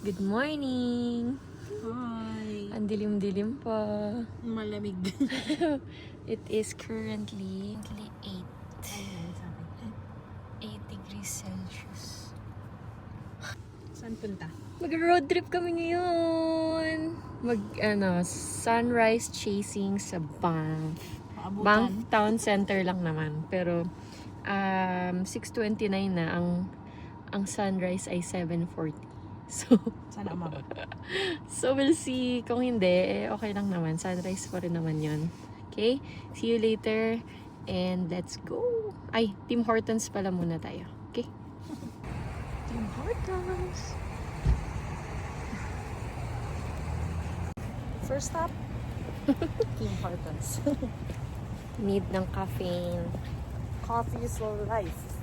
Good morning! Hi! Ang dilim-dilim pa. Malamig. It is currently 8 degrees Celsius. Saan punta? Mag-road trip kami ngayon. Sunrise chasing sa Banff. Banff Town Center lang naman. Pero 6:29 na ang sunrise ay 7:40. Sana umabot. So we'll see. Kung hindi, okay lang naman. Sunrise pa rin naman yun. Okay? See you later. And let's go. Ay, Tim Hortons pala muna tayo. Okay? Tim Hortons. First stop? Tim Hortons. Need ng caffeine. Coffee is life.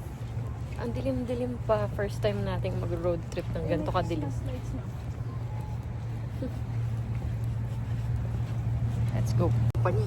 Ang dilim-dilim pa. First time nating mag-road trip ng ganito kadilim. Let's go. Pani.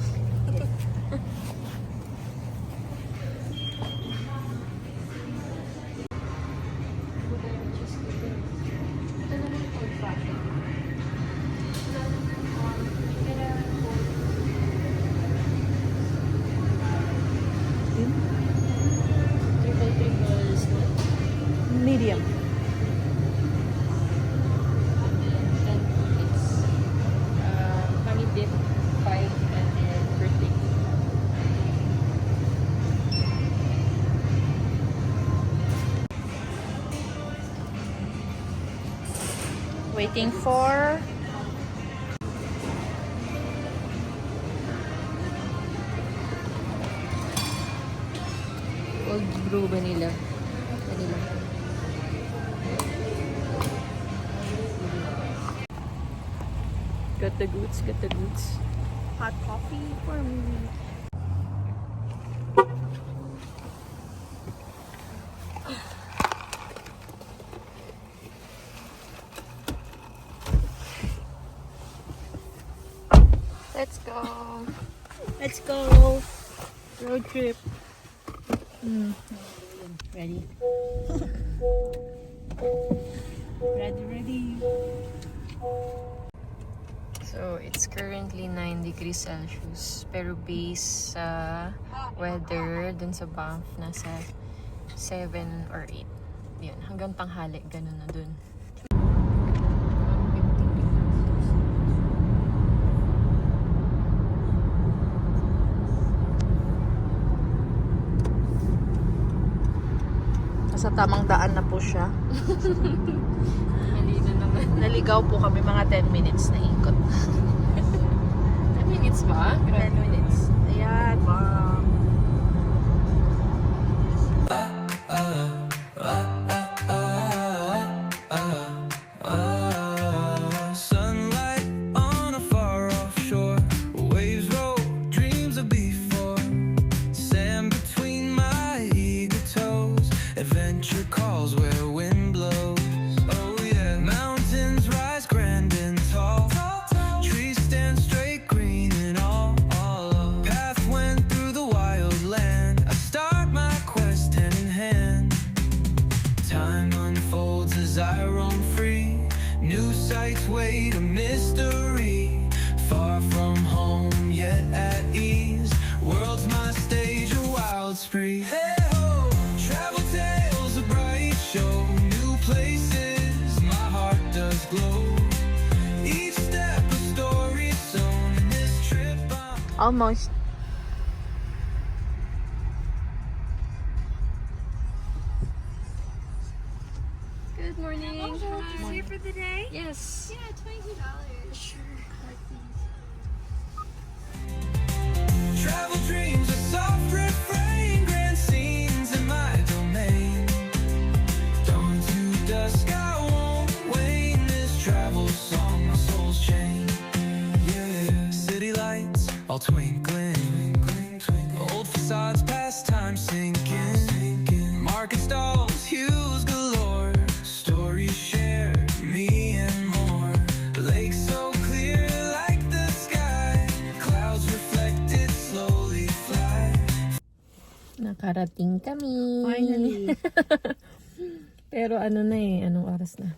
Medium. And it's honey dip, 5 and then birthday. Waiting for Old brew vanilla. Vanilla. Got the goods, got the goods. hot coffee for me. Let's go. Let's go. Road trip. Ready? Ready. So, it's currently 9 degrees Celsius. Pero based sa weather dun sa Banff, nasa 7 or 8. Yun, hanggang tanghali, ganun na dun. Sa tamang daan na po siya. Mali na naman. Naligaw po kami mga 10 minutes na ikot. 10 minutes ba? 10 minutes. Ayan, ma'am. Sunlight on a far off shore, waves roll, dreams of before, sand between my eager toes, adventure calls where wind blows. Oh yeah, mountains rise grand and tall, trees stand straight green and all. Path went through the wild land, I start my quest hand in hand. Time unfolds as I roam free, new sights wait a mystery, far from home yet at ease, world's my stage, a wild spree. Hey ho, travel tales a bright show, new places my heart does glow, each step a story sewn in this trip Almost. Good morning. Here for the day? Yes. Yeah, $22. Sure. travel dreams, a soft refrain, grand scenes in my domain. Dawn to dusk, I won't wane. This travel song, my soul's chain. Yeah, city lights all twinkling, old facades, past time sinking. Market stalls, hues galore, stories shared, me and more. Lakes so clear like the sky, clouds reflected slowly fly. Nakarating kami. Finally. Pero ano na eh, anong oras na?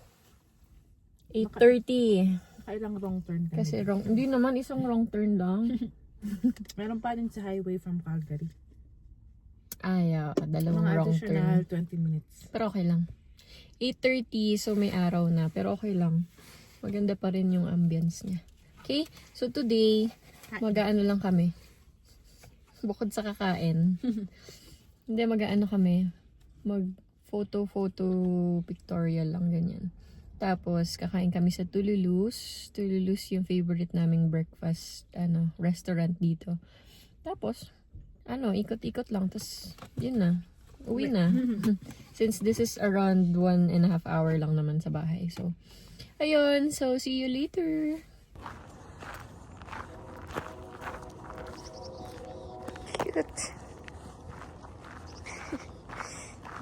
8:30. Kailang wrong turn ka. Kasi wrong, hindi naman isang wrong turn lang. Meron pa din sa highway from Calgary. Ay, dalawang Mga wrong additional turn. 20 minutes. Pero okay lang. 8:30, so may araw na. Pero okay lang. Maganda pa rin yung ambience niya. Okay? So today, mag-aano lang kami. Bukod sa kakain. Hindi, mag-aano kami. Mag-photo pictorial lang, ganyan. Tapos, kakain kami sa Tululus. Tululus yung favorite naming breakfast restaurant dito. Tapos, ikot-ikot lang. Tapos, yun na. Uwi na. Since this is around 1.5 hour lang naman sa bahay. So, ayun. So, see you later. Cute.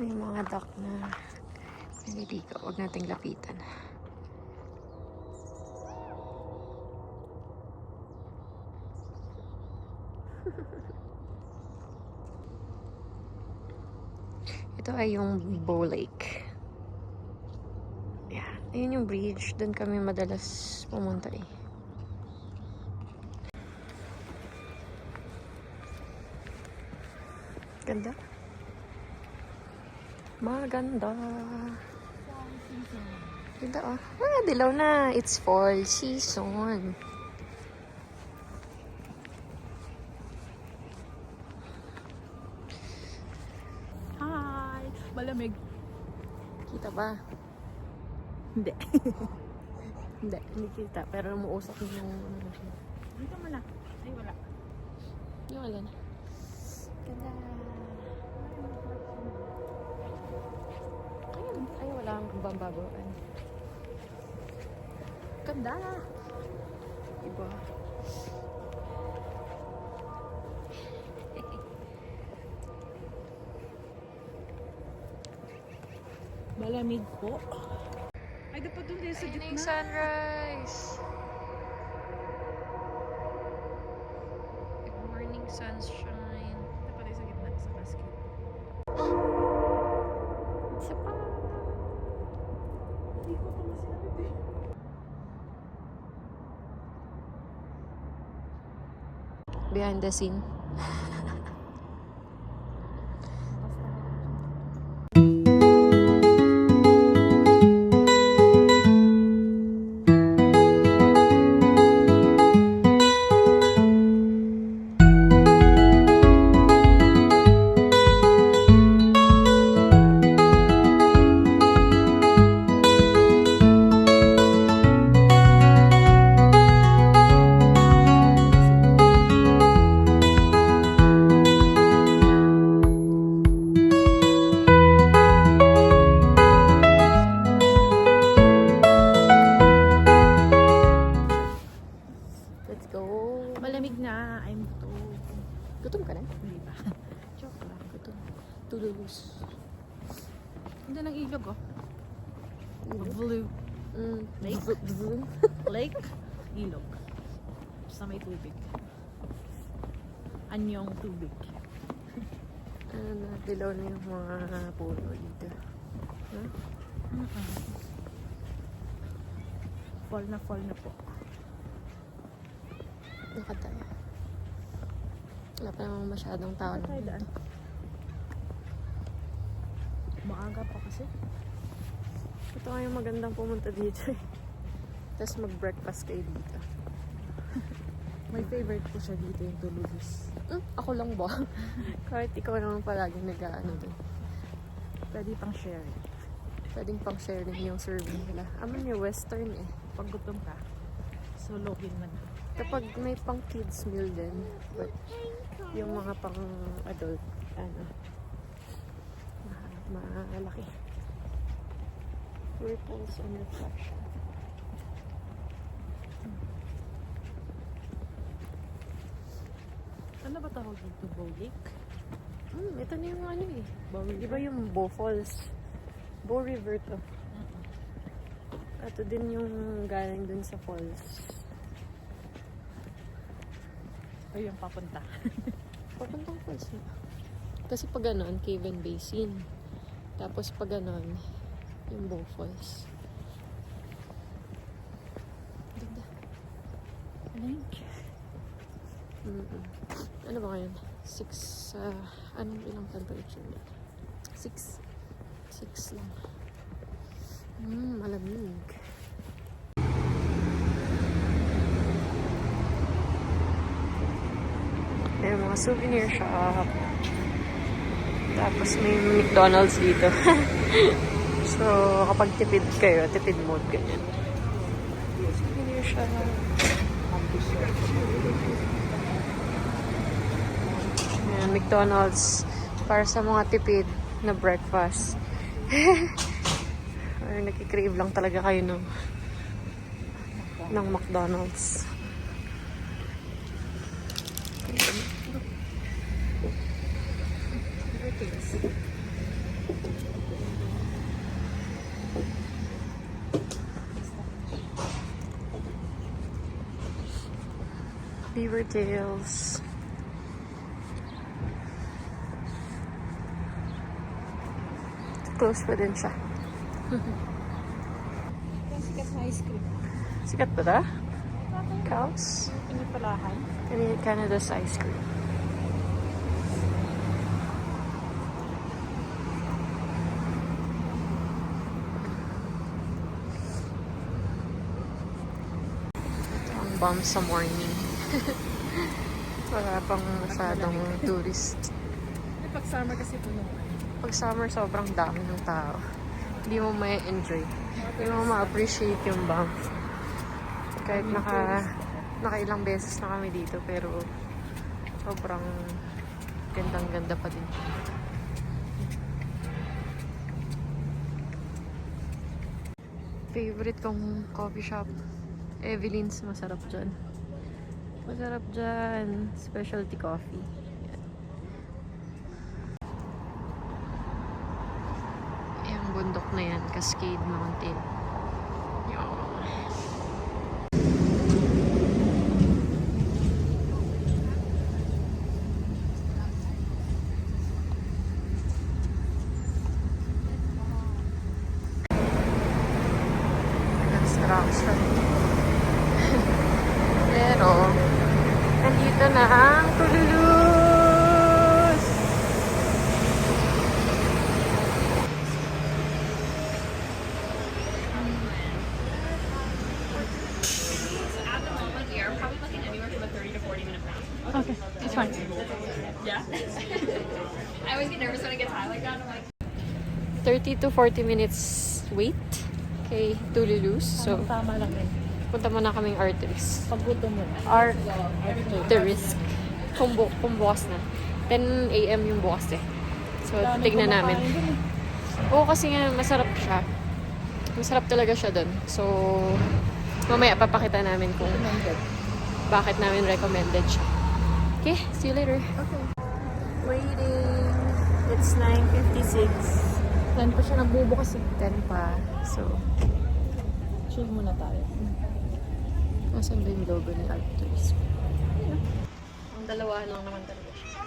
May mga duck na naliligo. Huwag nating lapitan. Ito ay yung Bow Lake. Yeah. Ayun yung bridge. Doon kami madalas pumunta eh. Ganda. Maganda. Ganda oh. Dilaw na. It's fall season. Hi! Malamig. Kita ba? Hindi. Hindi kita. Pero umuusok yung Dito mo na. Ay, wala. yung alin. Ganda. Ay, wala akong bambagoan. Ganda. Iba. Malamig po. Ay, dapat doon din sa Ayun na gitna. yung sunrise. Good morning, sunshine. Dapat din sa gitna, sa basket. Isa pa. Hindi ko pa masinabi. Behind the scene. Let's go. Malamig na. I'm too. Gutom ka na? Hindi ba? Joke lang. Gutom. Tululus. Hindi ng ilog, oh. Blue. Lake. Lake. Ilog. Sa may tubig. Anyong tubig. Dilaw na yung mga puno dito. Fall na po. Lakad tayo. Wala pa naman masyadong tao Tayo naman daan. dito. Maaga pa kasi. Ito nga yung magandang pumunta dito eh. Tapos mag-breakfast kayo dito. My favorite po siya dito yung Tululus. Ako lang ba? Kahit ikaw naman palaging nag-ano dun. Pwede pang share. Pwedeng pang sharing yung serving nila. Aman yung western eh. Pag gutom ka, sulogin mo na. Kapag may pang kids meal din. But yung mga pang adult, malaki. Ripples and reflection. Ano ba tawag dito? Bow Lake? Ito na yung ano eh. Bow Di ba yung Bow Falls? Bow River to. Ito din yung galing dun sa falls. Ay, yung papunta. Papuntang falls na. Kasi pag ganon, Cave and Basin. Tapos pag ganon, yung Bow Falls. Palengke. Ano ba ngayon? 6, anong ilang temperature niya? 6 lang. Malamig. May mga souvenir shop. Tapos may McDonald's dito. So, kapag tipid kayo, tipid mode, ganyan. Souvenir shop. Ayan, McDonald's para sa mga tipid na breakfast. Ay, nakikrave lang talaga kayo ng McDonald's. Beaver tails. Close pa din siya. Yung sikat na ice cream. Sikat ba ta? Cows? Pinipalahan. Canada's ice cream. Ito ang bomb sa morning. Wala pang masyadong tourist. Pag summer kasi puno. Pag summer, sobrang dami ng tao. Hindi mo may enjoy. Hindi mo ma-appreciate yung bomb. Kahit nakailang beses na kami dito, pero sobrang gandang-ganda pa din. Favorite kong coffee shop, Evelyn's. Masarap dyan. Masarap dyan. Specialty coffee. Yan. Yung bundok na yan, Cascade Mountain. Yan. Construction. Pero, nandito na ang Tululus! At the moment, we are probably looking anywhere from a 30 to 40 minute round. Okay, it's fine. Yeah. I always get nervous when it gets high like that. I'm like, 30 to 40 minutes wait kay Tululus. So, Tama lang rin. punta muna kaming Arteris. Paggutom mo na. Arteris. Kung bukas na. 10 a.m. yung bukas eh. So, tignan namin. Oo, kasi nga masarap siya. Masarap talaga siya dun. So, mamaya papakita namin kung bakit namin recommended siya. Okay, see you later. Okay. Waiting. It's 9:56. 10 pa siya nagbubukas eh. 10 pa. So, Chill muna tayo. nasan ba yung logo ni Arcturus? Ang dalawa lang naman talaga siya.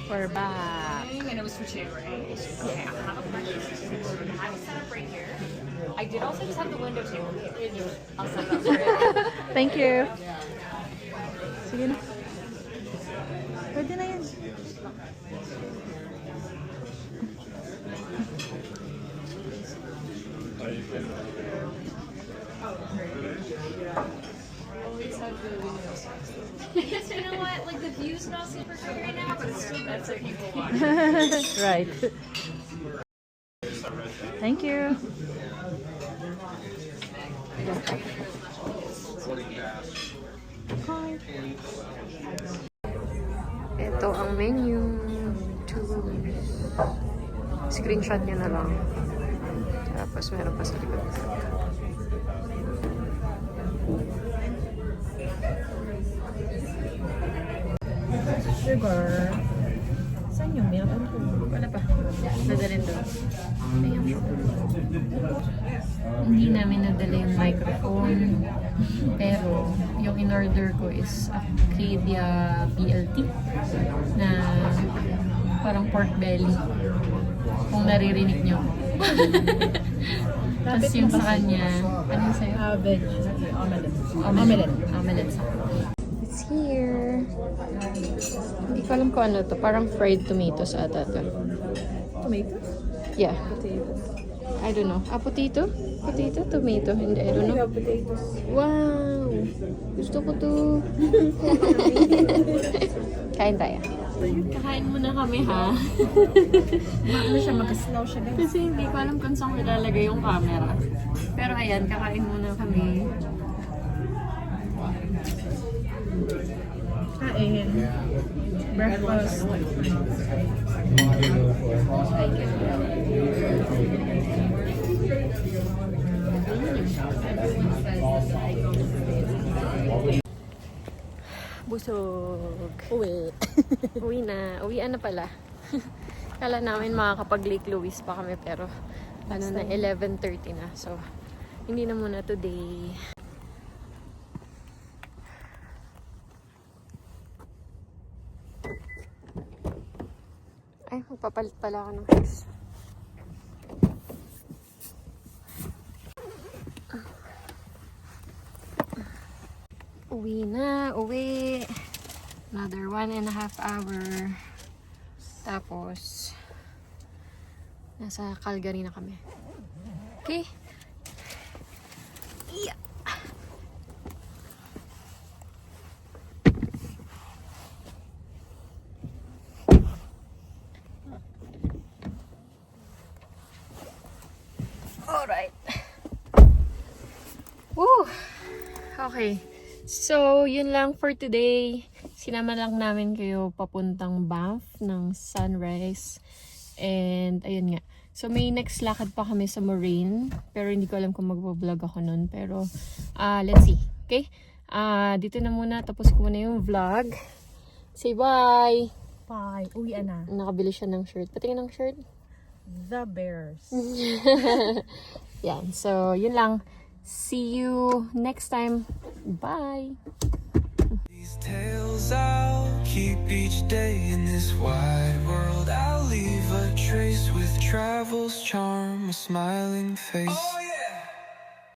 We're back. and it was for two, right? Okay, I have a question. I have it set up right here. I did also just have the window table here. I'll set it up for you. Thank you. Sige na. Pwede na yan. Yes, you know what? Like the view's not super good right now, but it's still good for people watching. Right. Thank you. Ito ang menu. Screenshot nyo na lang. Tapos meron pa sa likod. Sugar. Saan yung milk? Wala pa. Nadalhin doon. Ayan siya. Hindi namin nadala yung microphone. Pero, yung in-order ko is Acadia BLT na parang pork belly. Kung naririnig niyo ko. Tapos yung sa kanya, ano yung sa'yo? Veg. Omelette. Omelette sa It's here. Hindi ko alam kung ano to. Parang fried tomatoes ata to. Tomatoes? Yeah. Potatoes. I don't know. Potato? Potato? Tomato? Hindi, I don't know. Potatoes. Wow! Gusto ko to. Kain tayo. Kakain muna kami, ha? Ano siya, mag-slow siya guys. Kasi hindi ko alam kung saan ko ilalagay yung camera. Pero ayan, kakain muna kami. Kain. Breakfast. Busog. Uwi. Uwi na. Uwian na pala. Kala namin makakapag Lake Louise pa kami pero ano na 11:30 na. So, hindi na muna today. Ay, magpapalit pala ako ng case. Uwi na. Uwi. Another 1.5 hour. Tapos, nasa Calgary na kami. Okay? Yeah. Alright. Woo! Okay. So, yun lang for today. Sinama lang namin kayo papuntang Banff ng sunrise. And, ayun nga. So, may next lakad pa kami sa Moraine. Pero hindi ko alam kung mag-vlog ako nun. Pero, let's see. Okay? Dito na muna. Tapos ko muna yung vlog. Say bye! Bye. Uwi na. Nakabili siya ng shirt. Patingin ng shirt. The Bears. Yan. So, yun lang. See you next time. Bye! These tales I'll keep each day in this wide world. I'll leave a trace with travel's charm, a smiling face.